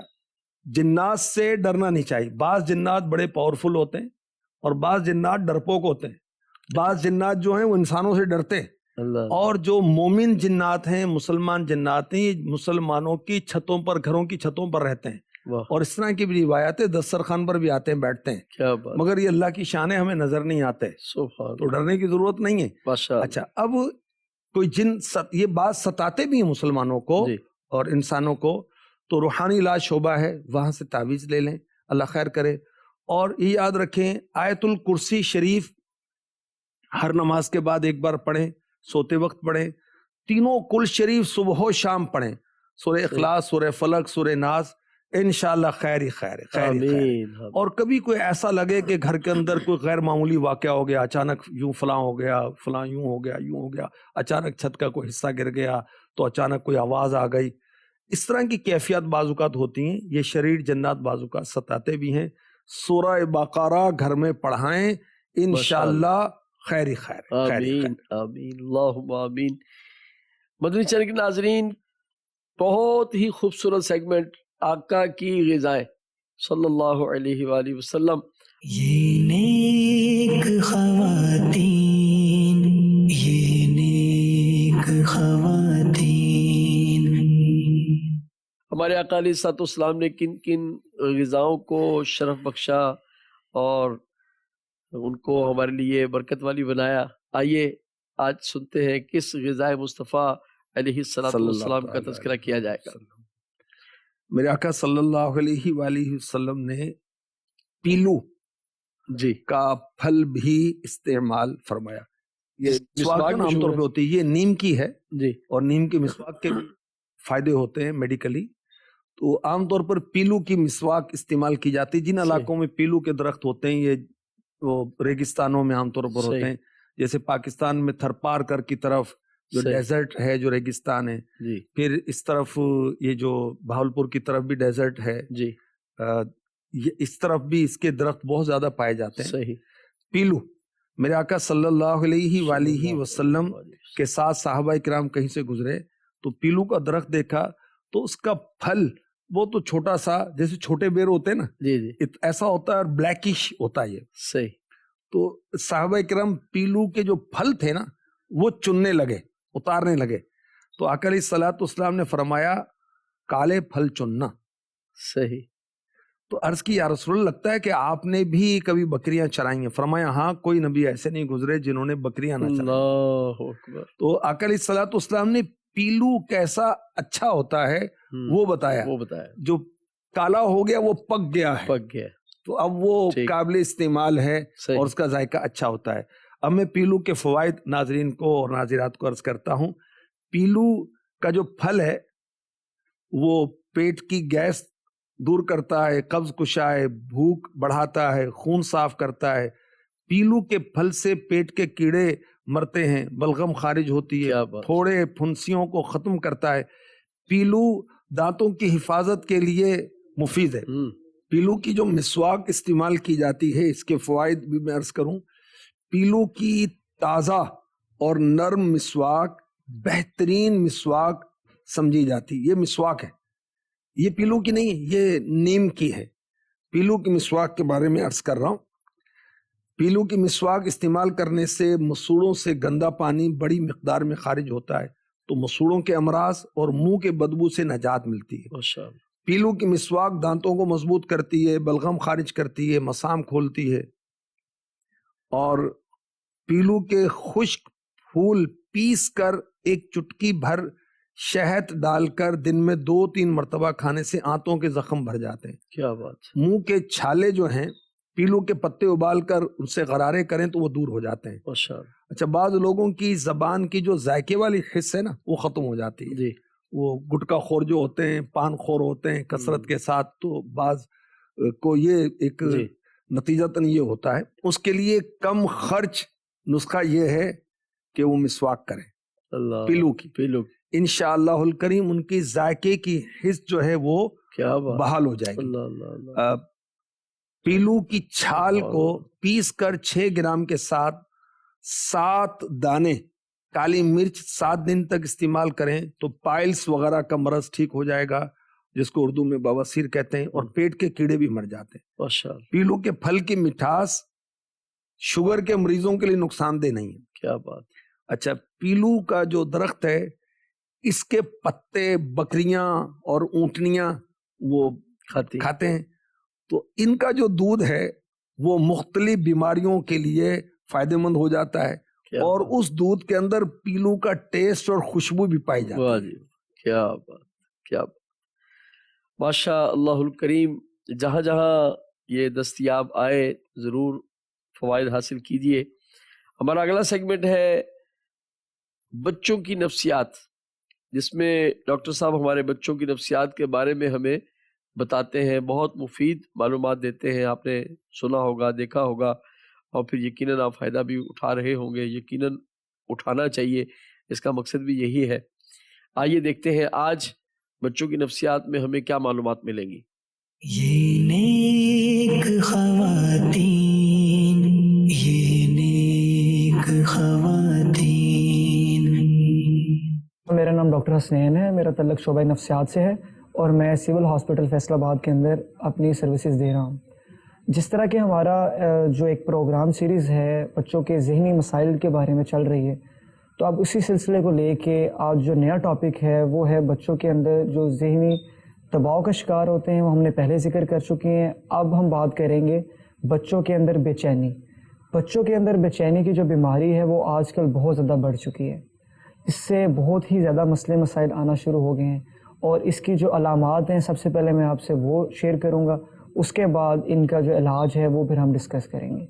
جنات سے ڈرنا نہیں چاہیے. بعض جنات بڑے پاورفل ہوتے ہیں اور بعض جنات ڈرپوک ہوتے ہیں. بعض جنات جو ہیں وہ انسانوں سے ڈرتے ہیں، اور جو مومن جنات ہیں، مسلمان جنات ہیں، مسلمانوں کی چھتوں پر، گھروں کی چھتوں پر رہتے ہیں. اور اس طرح کی بھی روایتیں دسترخوان پر بھی آتے ہیں، بیٹھتے ہیں، مگر یہ اللہ کی شان ہے، ہمیں نظر نہیں آتے، تو ڈرنے کی ضرورت نہیں ہے. اچھا، اب کوئی جن یہ بات ستاتے بھی ہیں مسلمانوں کو اور انسانوں کو، تو روحانی علاج شعبہ ہے، وہاں سے تعویذ لے لیں، اللہ خیر کرے. اور یہ یاد رکھیں آیت الکرسی شریف ہر نماز کے بعد ایک بار پڑھیں، سوتے وقت پڑھیں. تینوں کل شریف صبح و شام پڑھیں، سورہ اخلاص، سورہ فلق، سورہ ناس، انشاءاللہ خیر ہی خیر ہے. اور کبھی کوئی ایسا لگے کہ گھر کے اندر کوئی غیر معمولی واقعہ ہو گیا، اچانک یوں فلاں ہو گیا، فلاں یوں ہو گیا، یوں ہو گیا، اچانک چھت کا کوئی حصہ گر گیا، تو اچانک کوئی آواز آ گئی، اس طرح کی کیفیت بعض اوقات ہوتی ہیں. یہ شریر جنات بعض اوقات ستاتے بھی ہیں. سورہ بقرہ گھر میں پڑھائیں، انشاءاللہ خیر ہی خیر. آمین آمین اللہم آمین. مدنی چینل کے ناظرین، بہت ہی خوبصورت سیگمنٹ آقا کی غذائیں صلی اللہ علیہ وآلہ وسلم. یہ نیک خواتین، یہ نیک خواتین. ہمارے آقا علیہ الصلوۃ والسلام نے کن کن غذاؤں کو شرف بخشا اور ان کو ہمارے لیے برکت والی بنایا. آئیے آج سنتے ہیں کس غذائے مصطفیٰ علیہ الصلوۃ والسلام کا تذکرہ کیا جائے گا. میرے آقا صلی اللہ علیہ وآلہ وسلم نے پیلو جی کا پھل بھی استعمال فرمایا. یہ مسواک عام مشہور طور ہے. پہ ہوتی ہے، یہ نیم کی ہے جی اور نیم کی مسواک کے فائدے ہوتے ہیں میڈیکلی. تو عام طور پر پیلو کی مسواک استعمال کی جاتی ہے. جن علاقوں میں پیلو کے درخت ہوتے ہیں، یہ وہ ریگستانوں میں عام طور پر ہوتے ہیں، جیسے پاکستان میں تھرپارکر کی طرف جو ڈیزرٹ ہے، جو ریگستان ہے. جی پھر اس طرف یہ جو بہاولپور کی طرف بھی ڈیزرٹ ہے، جی یہ اس طرف بھی اس کے درخت بہت زیادہ پائے جاتے ہیں. صحیح. پیلو میرے آقا صلی اللہ علیہ وآلہ وسلم کے ساتھ صحابہ کرام کہیں سے گزرے تو پیلو کا درخت دیکھا تو اس کا پھل وہ تو چھوٹا سا، جیسے چھوٹے بیر ہوتے ہیں نا، جی جی ایسا ہوتا ہے اور بلیکش ہوتا ہے یہ. صحیح. تو صحابہ کرام پیلو کے جو پھل تھے نا وہ چننے لگے، اتارنے لگے. تو آقا علیہ الصلوۃ والسلام نے فرمایا کالے پھل چننا. صحیح. تو عرض کی یا رسول اللہ، لگتا ہے کہ آپ نے بھی کبھی بکریاں چرائی ہیں. فرمایا ہاں، کوئی نبی ایسے نہیں گزرے جنہوں نے بکریاں نہ چرائیں. اللہ اکبر. تو آقا علیہ الصلوۃ والسلام نے پیلو کیسا اچھا ہوتا ہے وہ بتایا. وہ بتایا. جو کالا ہو گیا وہ پک گیا ہے، پک گیا. تو اب وہ ٹھیک. قابل استعمال ہے صحیح. اور اس کا ذائقہ اچھا ہوتا ہے. اب میں پیلو کے فوائد ناظرین کو اور ناظرات کو عرض کرتا ہوں. پیلو کا جو پھل ہے وہ پیٹ کی گیس دور کرتا ہے، قبض کشا ہے، بھوک بڑھاتا ہے، خون صاف کرتا ہے. پیلو کے پھل سے پیٹ کے کیڑے مرتے ہیں، بلغم خارج ہوتی ہے، کیا بات. تھوڑے پھنسیوں کو ختم کرتا ہے. پیلو دانتوں کی حفاظت کے لیے مفید ہے. پیلو کی جو مسواک استعمال کی جاتی ہے، اس کے فوائد بھی میں عرض کروں. پیلو کی تازہ اور نرم مسواک بہترین مسواک سمجھی جاتی. یہ مسواک ہے، یہ پیلو کی نہیں ہے، یہ نیم کی ہے. پیلو کی مسواک کے بارے میں عرض کر رہا ہوں. پیلو کی مسواک استعمال کرنے سے مسوڑوں سے گندا پانی بڑی مقدار میں خارج ہوتا ہے، تو مسوڑوں کے امراض اور منہ کے بدبو سے نجات ملتی ہے. ماشاء اللہ. پیلو کی مسواک دانتوں کو مضبوط کرتی ہے، بلغم خارج کرتی ہے، مسام کھولتی ہے. اور پیلو کے خشک پھول پیس کر ایک چٹکی بھر شہد ڈال کر دن میں 2-3 مرتبہ کھانے سے آنتوں کے زخم بھر جاتے ہیں. کیا بات. منہ کے چھالے جو ہیں پیلو کے پتے ابال کر ان سے غرارے کریں تو وہ دور ہو جاتے ہیں. ماشاء اللہ. اچھا، بعض لوگوں کی زبان کی جو ذائقے والی حص ہے نا وہ ختم ہو جاتی ہے. جی. وہ گٹکا خور جو ہوتے ہیں، پان خور ہوتے ہیں کثرت کے ساتھ، تو بعض کو یہ ایک نتیجتاً یہ ہوتا ہے. اس کے لیے کم خرچ نسخہ یہ ہے کہ وہ مسواک کریں اللہ. پیلو کی. پیلو. انشاءاللہ الکریم ان کی ذائقے کی حس جو ہے وہ کیا بات. بحال ہو جائے گی. اللہ اللہ اللہ. پیلو کی چھال کو پیس کر 6 گرام کے ساتھ 7 دانے کالی مرچ 7 دن تک استعمال کریں تو پائلس وغیرہ کا مرض ٹھیک ہو جائے گا، جس کو اردو میں بواسیر کہتے ہیں، اور پیٹ کے کیڑے بھی مر جاتے ہیں. ماشاء اللہ. پیلو کے پھل کی مٹھاس شوگر کے مریضوں کے لیے نقصان دہ نہیں ہے. کیا بات. اچھا، پیلو کا جو درخت ہے اس کے پتے بکریاں اور اونٹنیاں وہ کھاتے ہیں، تو ان کا جو دودھ ہے وہ مختلف بیماریوں کے لیے فائدہ مند ہو جاتا ہے. اور اس دودھ کے اندر پیلو کا ٹیسٹ اور خوشبو بھی پائی جاتی ہے. کیا بات. کیا بات. ماشاء اللہ الکریم. جہاں جہاں یہ دستیاب آئے ضرور فوائد حاصل کیجیے. ہمارا اگلا سیگمنٹ ہے بچوں کی نفسیات، جس میں ڈاکٹر صاحب ہمارے بچوں کی نفسیات کے بارے میں ہمیں بتاتے ہیں، بہت مفید معلومات دیتے ہیں. آپ نے سنا ہوگا، دیکھا ہوگا، اور پھر یقیناً آپ فائدہ بھی اٹھا رہے ہوں گے. یقیناً اٹھانا چاہیے، اس کا مقصد بھی یہی ہے. آئیے دیکھتے ہیں آج بچوں کی نفسیات میں ہمیں کیا معلومات ملیں گی. یہ نیک خواتین، یہ نیک خواتین. میرا نام ڈاکٹر حسنین ہے، میرا تعلق شعبہ نفسیات سے ہے اور میں سول ہاسپٹل فیصل آباد کے اندر اپنی سروسز دے رہا ہوں. جس طرح کہ ہمارا جو ایک پروگرام سیریز ہے بچوں کے ذہنی مسائل کے بارے میں چل رہی ہے، تو اب اسی سلسلے کو لے کے آج جو نیا ٹاپک ہے وہ ہے بچوں کے اندر جو ذہنی دباؤ کا شکار ہوتے ہیں. وہ ہم نے پہلے ذکر کر چکے ہیں. اب ہم بات کریں گے بچوں کے اندر بے چینی. بچوں کے اندر بے چینی کی جو بیماری ہے وہ آج کل بہت زیادہ بڑھ چکی ہے. اس سے بہت ہی زیادہ مسئلے مسائل آنا شروع ہو گئے ہیں اور اس کی جو علامات ہیں سب سے پہلے میں آپ سے وہ شیئر کروں گا، اس کے بعد ان کا جو علاج ہے وہ پھر ہم ڈسکس کریں گے۔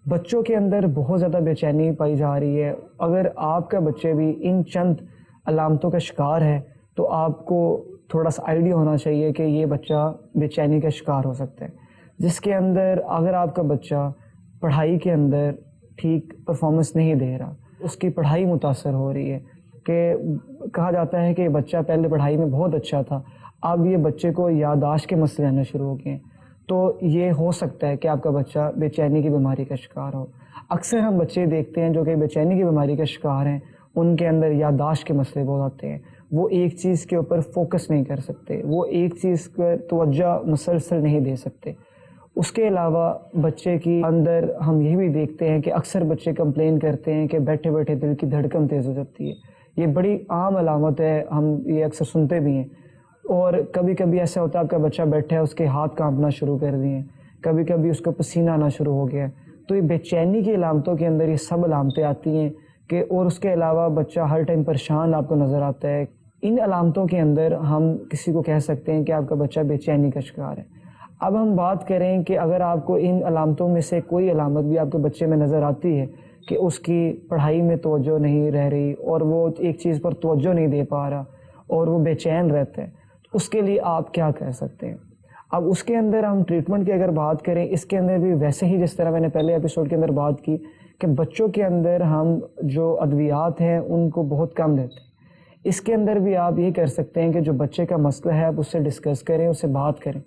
بچوں کے اندر بہت زیادہ بے چینی پائی جا رہی ہے۔ اگر آپ کا بچے بھی ان چند علامتوں کا شکار ہے تو آپ کو تھوڑا سا آئیڈیا ہونا چاہیے کہ یہ بچہ بے چینی کا شکار ہو سکتا ہے، جس کے اندر اگر آپ کا بچہ پڑھائی کے اندر ٹھیک پرفارمنس نہیں دے رہا، اس کی پڑھائی متاثر ہو رہی ہے، کہ کہا جاتا ہے کہ یہ بچہ پہلے پڑھائی میں بہت اچھا تھا، اب یہ بچے کو یادداشت کے مسئلے آنا شروع ہو گئے ہیں، تو یہ ہو سکتا ہے کہ آپ کا بچہ بے چینی کی بیماری کا شکار ہو۔ اکثر ہم بچے دیکھتے ہیں جو کہ بے چینی کی بیماری کا شکار ہیں، ان کے اندر یادداشت کے مسئلے بہت آتے ہیں، وہ ایک چیز کے اوپر فوکس نہیں کر سکتے، وہ ایک چیز پر توجہ مسلسل نہیں دے سکتے۔ اس کے علاوہ بچے کی اندر ہم یہ بھی دیکھتے ہیں کہ اکثر بچے کمپلین کرتے ہیں کہ بیٹھے بیٹھے دل کی دھڑکن تیز ہو جاتی ہے۔ یہ بڑی عام علامت ہے، ہم یہ اکثر سنتے بھی ہیں، اور کبھی کبھی ایسا ہوتا ہے آپ کا بچہ بیٹھا ہے، اس کے ہاتھ کانپنا شروع کر دیے ہیں، کبھی کبھی اس کو پسینہ آنا شروع ہو گیا ہے۔ تو یہ بے چینی کی علامتوں کے اندر یہ سب علامتیں آتی ہیں کہ، اور اس کے علاوہ بچہ ہر ٹائم پریشان آپ کو نظر آتا ہے۔ ان علامتوں کے اندر ہم کسی کو کہہ سکتے ہیں کہ آپ کا بچہ بے چینی کا شکار ہے۔ اب ہم بات کریں کہ اگر آپ کو ان علامتوں میں سے کوئی علامت بھی آپ کے بچے میں نظر آتی ہے کہ اس کی پڑھائی میں توجہ نہیں رہ رہی اور وہ ایک چیز پر توجہ نہیں دے پا رہا اور وہ بے چین رہتا ہے، تو اس کے لیے آپ کیا کر سکتے ہیں؟ اب اس کے اندر ہم ٹریٹمنٹ کی اگر بات کریں، اس کے اندر بھی ویسے ہی جس طرح میں نے پہلے ایپیسوڈ کے اندر بات کی کہ بچوں کے اندر ہم جو ادویات ہیں ان کو بہت کم دیتے ہیں، اس کے اندر بھی آپ یہ کر سکتے ہیں کہ جو بچے کا مسئلہ ہے آپ اس سے ڈسکس کریں، اس سے بات کریں،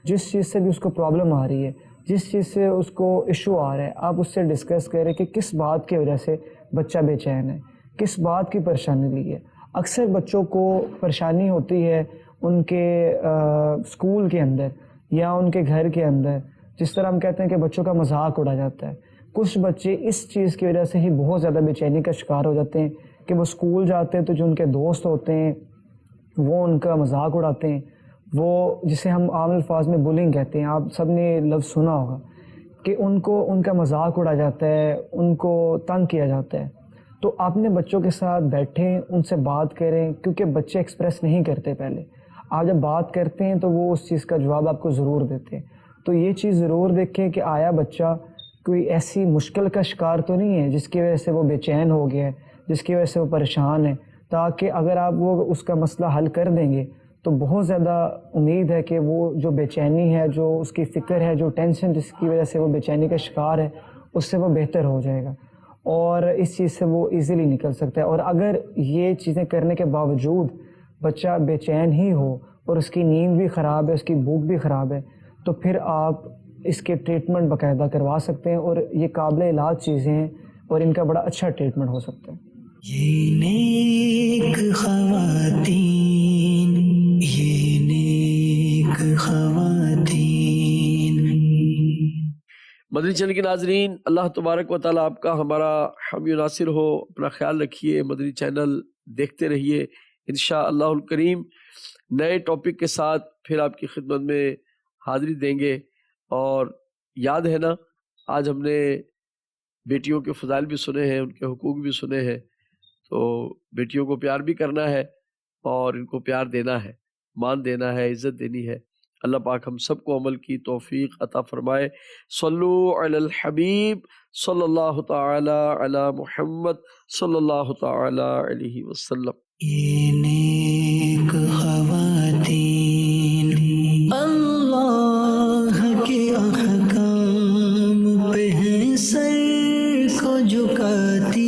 جس چیز سے بھی اس کو پرابلم آ رہی ہے، جس چیز سے اس کو ایشو آ رہا ہے، آپ اس سے ڈسکس کریں کہ کس بات کی وجہ سے بچہ بے چین ہے، کس بات کی پریشانی لی ہے۔ اکثر بچوں کو پریشانی ہوتی ہے ان کے اسکول کے اندر یا ان کے گھر کے اندر، جس طرح ہم کہتے ہیں کہ بچوں کا مذاق اڑا جاتا ہے۔ کچھ بچے اس چیز کی وجہ سے ہی بہت زیادہ بے چینی کا شکار ہو جاتے ہیں کہ وہ اسکول جاتے ہیں تو جو ان کے دوست ہوتے ہیں وہ ان کا مذاق اڑاتے ہیں، وہ جسے ہم عام الفاظ میں بولنگ کہتے ہیں، آپ سب نے لفظ سنا ہوگا کہ ان کو ان کا مذاق اڑا جاتا ہے، ان کو تنگ کیا جاتا ہے۔ تو آپ نے بچوں کے ساتھ بیٹھیں، ان سے بات کریں، کیونکہ بچے ایکسپریس نہیں کرتے پہلے، آپ جب بات کرتے ہیں تو وہ اس چیز کا جواب آپ کو ضرور دیتے ہیں۔ تو یہ چیز ضرور دیکھیں کہ آیا بچہ کوئی ایسی مشکل کا شکار تو نہیں ہے جس کی وجہ سے وہ بے چین ہو گیا ہے، جس کی وجہ سے وہ پریشان ہے، تاکہ اگر آپ وہ اس کا مسئلہ حل کر دیں گے تو بہت زیادہ امید ہے کہ وہ جو بے چینی ہے، جو اس کی فکر ہے، جو ٹینشن جس کی وجہ سے وہ بے چینی کا شکار ہے، اس سے وہ بہتر ہو جائے گا اور اس چیز سے وہ ایزیلی نکل سکتا ہے۔ اور اگر یہ چیزیں کرنے کے باوجود بچہ بے چین ہی ہو اور اس کی نیند بھی خراب ہے، اس کی بھوک بھی خراب ہے، تو پھر آپ اس کے ٹریٹمنٹ باقاعدہ کروا سکتے ہیں، اور یہ قابل علاج چیزیں ہیں اور ان کا بڑا اچھا ٹریٹمنٹ ہو سکتا ہے۔ یہ نیک خواتین، یہ نیک خواتین۔ مدنی چینل کے ناظرین، اللہ تبارک و تعالیٰ آپ کا ہمارا حامی و ناصر ہو، اپنا خیال رکھیے، مدنی چینل دیکھتے رہیے، انشاءاللہ الکریم نئے ٹاپک کے ساتھ پھر آپ کی خدمت میں حاضری دیں گے۔ اور یاد ہے نا، آج ہم نے بیٹیوں کے فضائل بھی سنے ہیں، ان کے حقوق بھی سنے ہیں، تو بیٹیوں کو پیار بھی کرنا ہے اور ان کو پیار دینا ہے، مان دینا ہے، عزت دینی ہے۔ اللہ پاک ہم سب کو عمل کی توفیق عطا فرمائے۔ صلو علی الحبیب صلی اللہ تعالی علی محمد صلی اللہ تعالی علیہ وسلم۔ یہ نیک خواتین اللہ کے احکام پہ ہیں سر کو جھکاتی،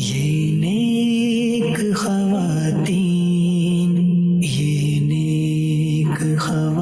یہ نیک خواتین، یہ نیک خواتین۔